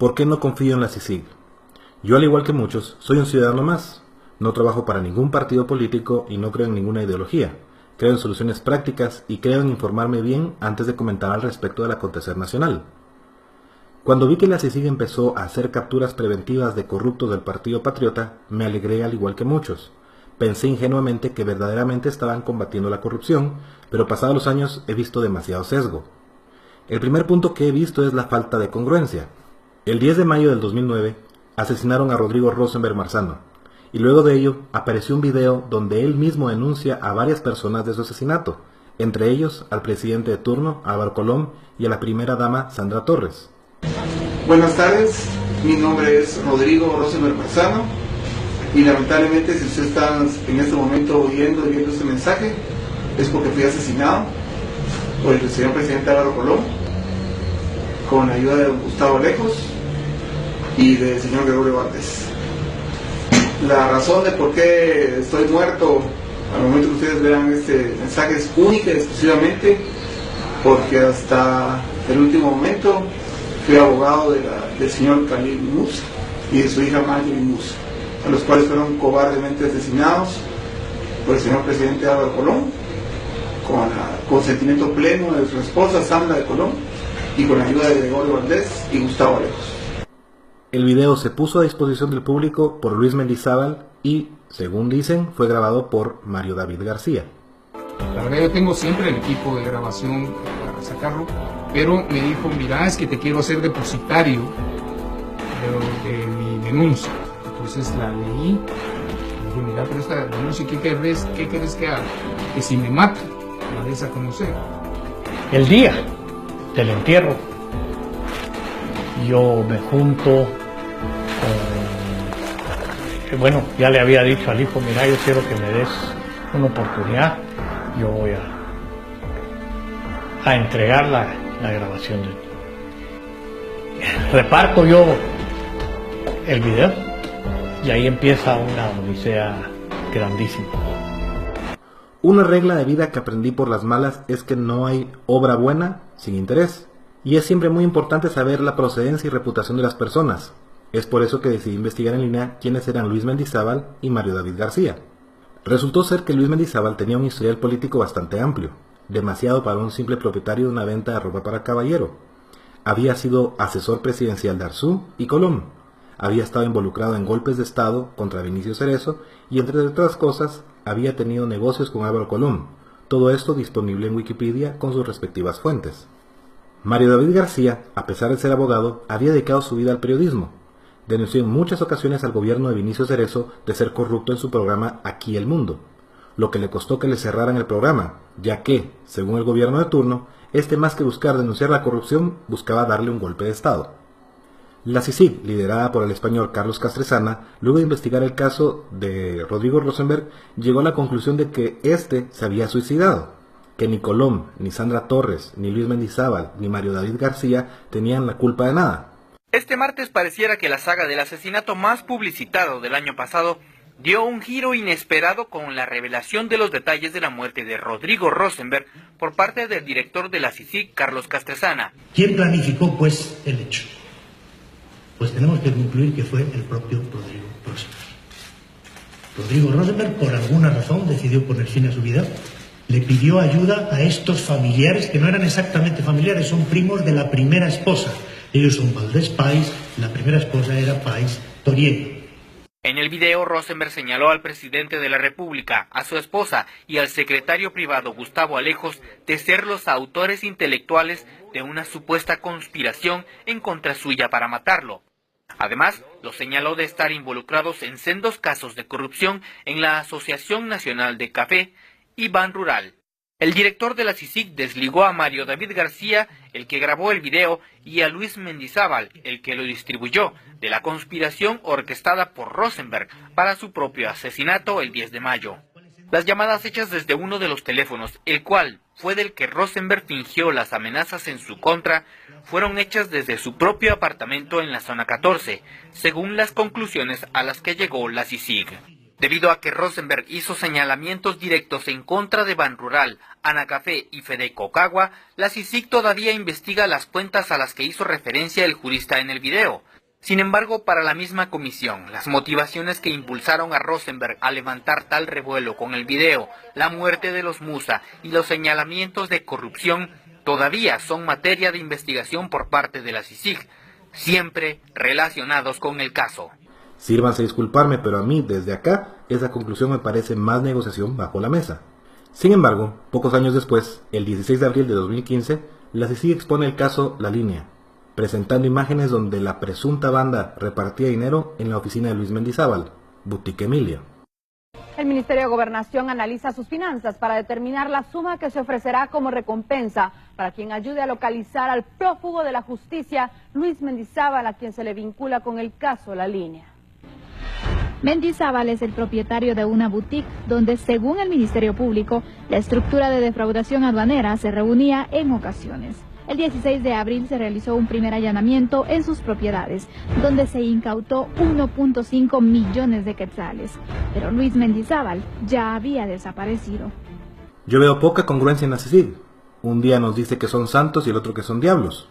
¿Por qué no confío en la CICIG? Yo, al igual que muchos, soy un ciudadano más. No trabajo para ningún partido político y no creo en ninguna ideología. Creo en soluciones prácticas y creo en informarme bien antes de comentar al respecto del acontecer nacional. Cuando vi que la CICIG empezó a hacer capturas preventivas de corruptos del Partido Patriota, me alegré al igual que muchos. Pensé ingenuamente que verdaderamente estaban combatiendo la corrupción, pero pasados los años he visto demasiado sesgo. El primer punto que he visto es la falta de congruencia. El 10 de mayo del 2009 asesinaron a Rodrigo Rosenberg Marzano, y luego de ello apareció un video donde él mismo denuncia a varias personas de su asesinato, entre ellos al presidente de turno, Álvaro Colom, y a la primera dama, Sandra Torres. Buenas tardes, mi nombre es Rodrigo Rosenberg Marzano y lamentablemente si usted está en este momento viendo este mensaje es porque fui asesinado por el señor presidente Álvaro Colom con la ayuda de Gustavo Alejos y del señor Gregorio Valdés. La razón de por qué estoy muerto al momento que ustedes vean este mensaje es única y exclusivamente porque hasta el último momento fui abogado del señor Khalil Musa y de su hija Marjorie Musa, a los cuales fueron cobardemente asesinados por el señor presidente Álvaro Colom, con el consentimiento pleno de su esposa Sandra de Colom y con la ayuda de Gregorio Valdés y Gustavo Alejos. El video se puso a disposición del público por Luis Mendizábal y, según dicen, fue grabado por Mario David García. La verdad yo tengo siempre el equipo de grabación para sacarlo, pero me dijo, mira, es que te quiero hacer depositario de mi denuncia. Entonces la leí, y dije, mira, pero esta denuncia, ¿qué querés que haga? Que si me mato, la des a conocer. El día del entierro, yo me junto con, bueno, ya le había dicho al hijo, mira, yo quiero que me des una oportunidad, yo voy a entregar la grabación reparto yo el video y ahí empieza una odisea grandísima. Una regla de vida que aprendí por las malas es que no hay obra buena sin interés, y es siempre muy importante saber la procedencia y reputación de las personas. Es por eso que decidí investigar en línea quiénes eran Luis Mendizábal y Mario David García. Resultó ser que Luis Mendizábal tenía un historial político bastante amplio, demasiado para un simple propietario de una venta de ropa para caballero. Había sido asesor presidencial de Arzú y Colom. Había estado involucrado en golpes de Estado contra Vinicio Cerezo y, entre otras cosas, había tenido negocios con Álvaro Colom. Todo esto disponible en Wikipedia con sus respectivas fuentes. Mario David García, a pesar de ser abogado, había dedicado su vida al periodismo. Denunció en muchas ocasiones al gobierno de Vinicio Cerezo de ser corrupto en su programa Aquí el Mundo, lo que le costó que le cerraran el programa, ya que, según el gobierno de turno, este más que buscar denunciar la corrupción, buscaba darle un golpe de Estado. La CICIG, liderada por el español Carlos Castresana, luego de investigar el caso de Rodrigo Rosenberg, llegó a la conclusión de que éste se había suicidado, que ni Colom, ni Sandra Torres, ni Luis Mendizábal, ni Mario David García tenían la culpa de nada. Este martes pareciera que la saga del asesinato más publicitado del año pasado dio un giro inesperado con la revelación de los detalles de la muerte de Rodrigo Rosenberg por parte del director de la CICIG, Carlos Castresana. ¿Quién planificó, pues, el hecho? Pues tenemos que concluir que fue el propio Rodrigo Rosenberg. Rodrigo Rosenberg, por alguna razón, decidió poner fin a su vida. Le pidió ayuda a estos familiares, que no eran exactamente familiares, son primos de la primera esposa. Ellos son Valdés Pais, la primera esposa era Pais Toriello. En el video, Rosenberg señaló al presidente de la República, a su esposa y al secretario privado Gustavo Alejos de ser los autores intelectuales de una supuesta conspiración en contra suya para matarlo. Además, los señaló de estar involucrados en sendos casos de corrupción en la Asociación Nacional de Café y Ban Rural. El director de la CICIG desligó a Mario David García, el que grabó el video, y a Luis Mendizábal, el que lo distribuyó, de la conspiración orquestada por Rosenberg para su propio asesinato el 10 de mayo. Las llamadas hechas desde uno de los teléfonos, el cual fue del que Rosenberg fingió las amenazas en su contra, fueron hechas desde su propio apartamento en la zona 14, según las conclusiones a las que llegó la CICIG. Debido a que Rosenberg hizo señalamientos directos en contra de Ban Rural, Anacafé y Fedecocagua, la CICIG todavía investiga las cuentas a las que hizo referencia el jurista en el video, Sin embargo, para la misma comisión, las motivaciones que impulsaron a Rosenberg a levantar tal revuelo con el video, la muerte de los Musa y los señalamientos de corrupción todavía son materia de investigación por parte de la CICIG, siempre relacionados con el caso. Sírvanse a disculparme, pero a mí, desde acá, esa conclusión me parece más negociación bajo la mesa. Sin embargo, pocos años después, el 16 de abril de 2015, la CICIG expone el caso La Línea, presentando imágenes donde la presunta banda repartía dinero en la oficina de Luis Mendizábal, Boutique Emilio. El Ministerio de Gobernación analiza sus finanzas para determinar la suma que se ofrecerá como recompensa para quien ayude a localizar al prófugo de la justicia, Luis Mendizábal, a quien se le vincula con el caso La Línea. Mendizábal es el propietario de una boutique donde, según el Ministerio Público, la estructura de defraudación aduanera se reunía en ocasiones. El 16 de abril se realizó un primer allanamiento en sus propiedades, donde se incautó 1.5 millones de quetzales. Pero Luis Mendizábal ya había desaparecido. Yo veo poca congruencia en la CICIG. Un día nos dice que son santos y el otro que son diablos.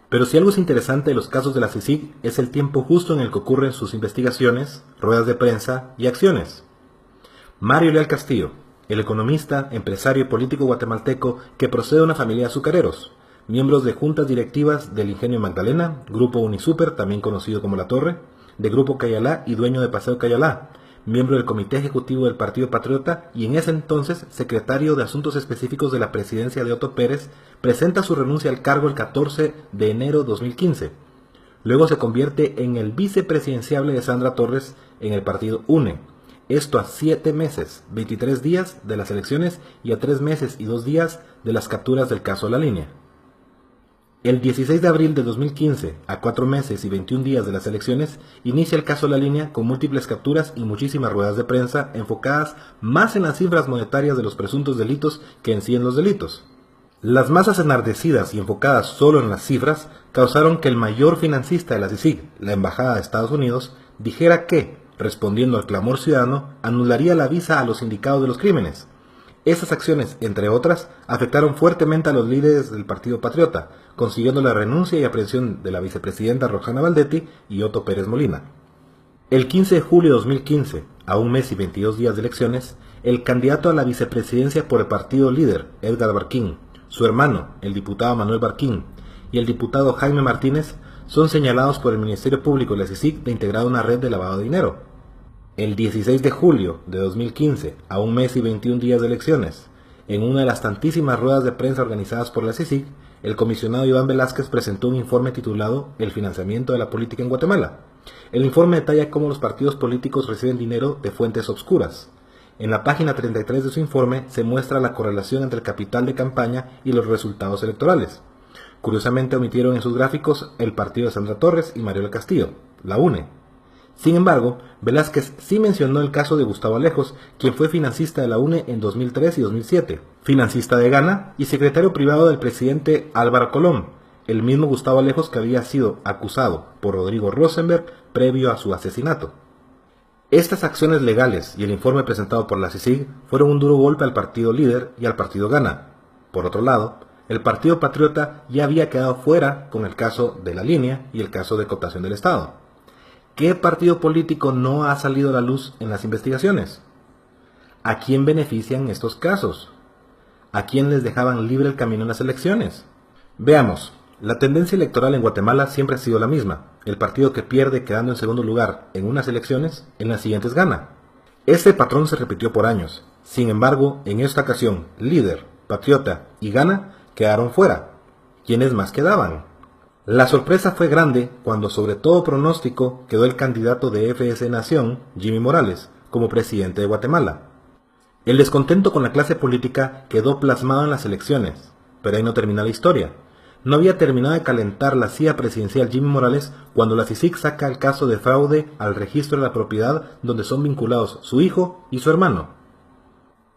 Pero si algo es interesante de los casos de la CICIG es el tiempo justo en el que ocurren sus investigaciones, ruedas de prensa y acciones. Mario Leal Castillo, el economista, empresario y político guatemalteco que procede de una familia de azucareros, miembros de juntas directivas del Ingenio Magdalena, Grupo Unisuper, también conocido como La Torre, de Grupo Cayalá y dueño de Paseo Cayalá, miembro del Comité Ejecutivo del Partido Patriota y en ese entonces secretario de Asuntos Específicos de la presidencia de Otto Pérez, presenta su renuncia al cargo el 14 de enero de 2015. Luego se convierte en el vicepresidenciable de Sandra Torres en el partido UNE. Esto a 7 meses, 23 días de las elecciones y a 3 meses y 2 días de las capturas del caso La Línea. El 16 de abril de 2015, a 4 meses y 21 días de las elecciones, inicia el caso La Línea con múltiples capturas y muchísimas ruedas de prensa enfocadas más en las cifras monetarias de los presuntos delitos que en sí en los delitos. Las masas enardecidas y enfocadas solo en las cifras causaron que el mayor financista de la CICIG, la Embajada de Estados Unidos, dijera que, respondiendo al clamor ciudadano, anularía la visa a los indicados de los crímenes. Esas acciones, entre otras, afectaron fuertemente a los líderes del Partido Patriota, consiguiendo la renuncia y aprehensión de la vicepresidenta Roxana Valdetti y Otto Pérez Molina. El 15 de julio de 2015, a 1 mes y 22 días de elecciones, el candidato a la vicepresidencia por el partido líder, Edgar Barquín, su hermano, el diputado Manuel Barquín, y el diputado Jaime Martínez, son señalados por el Ministerio Público de la CICIG de integrar una red de lavado de dinero. El 16 de julio de 2015, a 1 mes y 21 días de elecciones, en una de las tantísimas ruedas de prensa organizadas por la CICIG, el comisionado Iván Velázquez presentó un informe titulado El financiamiento de la política en Guatemala. El informe detalla cómo los partidos políticos reciben dinero de fuentes obscuras. En la página 33 de su informe se muestra la correlación entre el capital de campaña y los resultados electorales. Curiosamente omitieron en sus gráficos el partido de Sandra Torres y Mario Leal Castillo, la UNE. Sin embargo, Velázquez sí mencionó el caso de Gustavo Alejos, quien fue financista de la UNE en 2003 y 2007, financista de Gana y secretario privado del presidente Álvaro Colón, el mismo Gustavo Alejos que había sido acusado por Rodrigo Rosenberg previo a su asesinato. Estas acciones legales y el informe presentado por la CICIG fueron un duro golpe al partido líder y al partido Gana. Por otro lado, el Partido Patriota ya había quedado fuera con el caso de La Línea y el caso de cooptación del Estado. ¿Qué partido político no ha salido a la luz en las investigaciones? ¿A quién benefician estos casos? ¿A quién les dejaban libre el camino en las elecciones? Veamos, la tendencia electoral en Guatemala siempre ha sido la misma. El partido que pierde quedando en segundo lugar en unas elecciones, en las siguientes gana. Este patrón se repitió por años. Sin embargo, en esta ocasión, Líder, Patriota y Gana quedaron fuera. ¿Quiénes más quedaban? La sorpresa fue grande cuando, sobre todo pronóstico, quedó el candidato de FS Nación, Jimmy Morales, como presidente de Guatemala. El descontento con la clase política quedó plasmado en las elecciones, pero ahí no termina la historia. No había terminado de calentar la silla presidencial Jimmy Morales cuando la CICIG saca el caso de fraude al registro de la propiedad donde son vinculados su hijo y su hermano.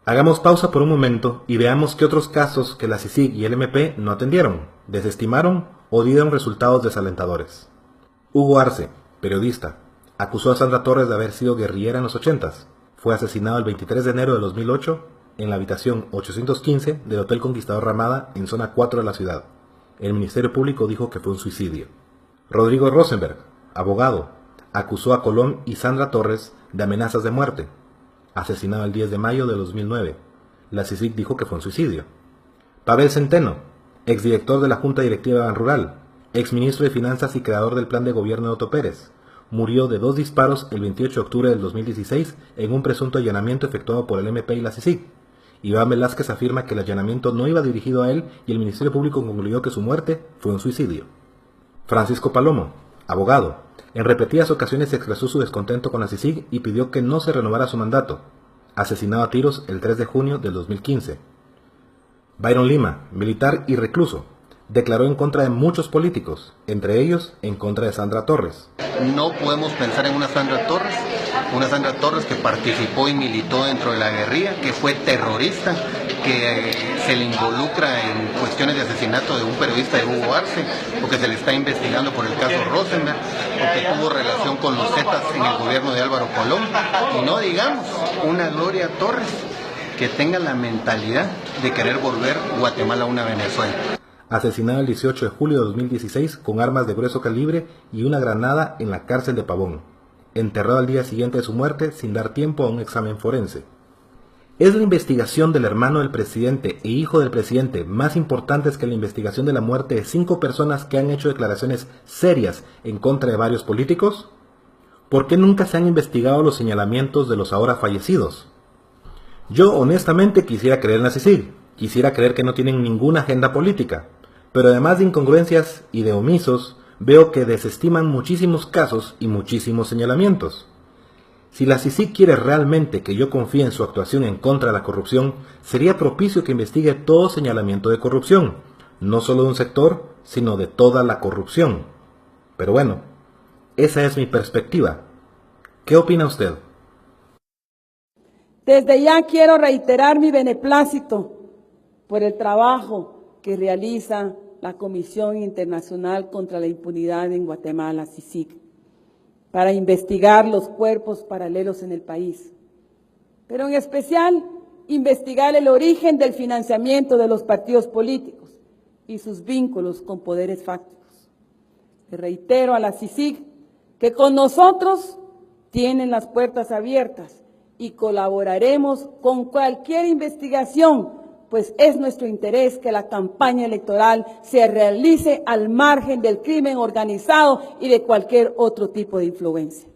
Hagamos pausa por un momento y veamos qué otros casos que la CICIG y el MP no atendieron, desestimaron o dieron resultados desalentadores. Hugo Arce, periodista, acusó a Sandra Torres de haber sido guerrillera en los 80s. Fue asesinado el 23 de enero de 2008 en la habitación 815 del Hotel Conquistador Ramada en zona 4 de la ciudad. El Ministerio Público dijo que fue un suicidio. Rodrigo Rosenberg, abogado, acusó a Colom y Sandra Torres de amenazas de muerte. Asesinado el 10 de mayo de 2009. La CICIG dijo que fue un suicidio. Pavel Centeno, exdirector de la Junta Directiva de Ban Rural, exministro de Finanzas y creador del plan de gobierno de Otto Pérez, murió de 2 disparos el 28 de octubre del 2016 en un presunto allanamiento efectuado por el MP y la CICIG. Iván Velázquez afirma que el allanamiento no iba dirigido a él y el Ministerio Público concluyó que su muerte fue un suicidio. Francisco Palomo, abogado, en repetidas ocasiones expresó su descontento con la CICIG y pidió que no se renovara su mandato. Asesinado a tiros el 3 de junio del 2015. Byron Lima, militar y recluso, declaró en contra de muchos políticos, entre ellos en contra de Sandra Torres. No podemos pensar en una Sandra Torres que participó y militó dentro de la guerrilla, que fue terrorista, que se le involucra en cuestiones de asesinato de un periodista de Hugo Arce, o que se le está investigando por el caso Rosenberg, o que tuvo relación con los Zetas en el gobierno de Álvaro Colom, y no digamos una Gloria Torres que tenga la mentalidad de querer volver Guatemala a una Venezuela. Asesinado el 18 de julio de 2016 con armas de grueso calibre y una granada en la cárcel de Pavón, enterrado al día siguiente de su muerte sin dar tiempo a un examen forense. ¿Es la investigación del hermano del presidente e hijo del presidente más importantes que la investigación de la muerte de 5 personas que han hecho declaraciones serias en contra de varios políticos? ¿Por qué nunca se han investigado los señalamientos de los ahora fallecidos? Yo honestamente quisiera creer en la CICIG, quisiera creer que no tienen ninguna agenda política, pero además de incongruencias y de omisos, veo que desestiman muchísimos casos y muchísimos señalamientos. Si la CICIG quiere realmente que yo confíe en su actuación en contra de la corrupción, sería propicio que investigue todo señalamiento de corrupción, no solo de un sector, sino de toda la corrupción. Pero bueno, esa es mi perspectiva. ¿Qué opina usted? Desde ya quiero reiterar mi beneplácito por el trabajo que realiza la Comisión Internacional contra la Impunidad en Guatemala, CICIG, para investigar los cuerpos paralelos en el país, pero en especial investigar el origen del financiamiento de los partidos políticos y sus vínculos con poderes fácticos. Le reitero a la CICIG que con nosotros tienen las puertas abiertas y colaboraremos con cualquier investigación, pues es nuestro interés que la campaña electoral se realice al margen del crimen organizado y de cualquier otro tipo de influencia.